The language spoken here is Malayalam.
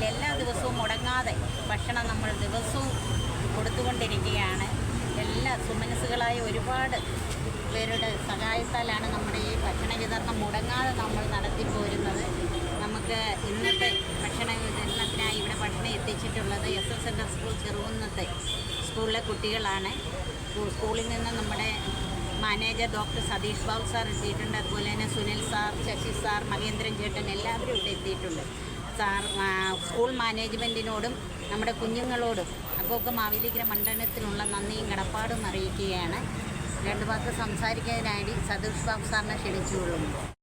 എല്ലാ ദിവസവും മുടങ്ങാതെ ഭക്ഷണം നമ്മൾ ദിവസവും കൊടുത്തുകൊണ്ടിരിക്കുകയാണ്. എല്ലാ സുമനസ്സുകളായ ഒരുപാട് പേരുടെ സഹായത്താലാണ് നമ്മുടെ ഈ ഭക്ഷണ വിതരണം മുടങ്ങാതെ നമ്മൾ നടത്തിപ്പോരുന്നത്. നമുക്ക് ഇന്നത്തെ ഭക്ഷണ വിതരണത്തിനായി ഇവിടെ ഭക്ഷണം എത്തിച്ചിട്ടുള്ളത് SS സ്കൂൾ ചെറുകുന്നത്തെ സ്കൂളിലെ കുട്ടികളാണ്. സ്കൂളിൽ നിന്ന് നമ്മുടെ manager doctor Satish Babu sir എത്തിയിട്ടുണ്ട്. അതുപോലെ തന്നെ സുനിൽ സാർ, ശശി സാർ, മഹേന്ദ്രൻ ചേട്ടൻ എല്ലാവരും ഇവിടെ എത്തിയിട്ടുണ്ട്. സ്കൂൾ മാനേജ്മെൻറ്റിനോടും നമ്മുടെ കുഞ്ഞുങ്ങളോടും അപ്പോക്ക് മാവേലിക്കര മണ്ഡലത്തിനുള്ള നന്ദിയും കടപ്പാടും അറിയിക്കുകയാണ്. രണ്ട് വാക്ക് സംസാരിക്കാനായി സതീഷ് ബാബു സാറിനെ ക്ഷണിച്ചുകൊള്ളുന്നു.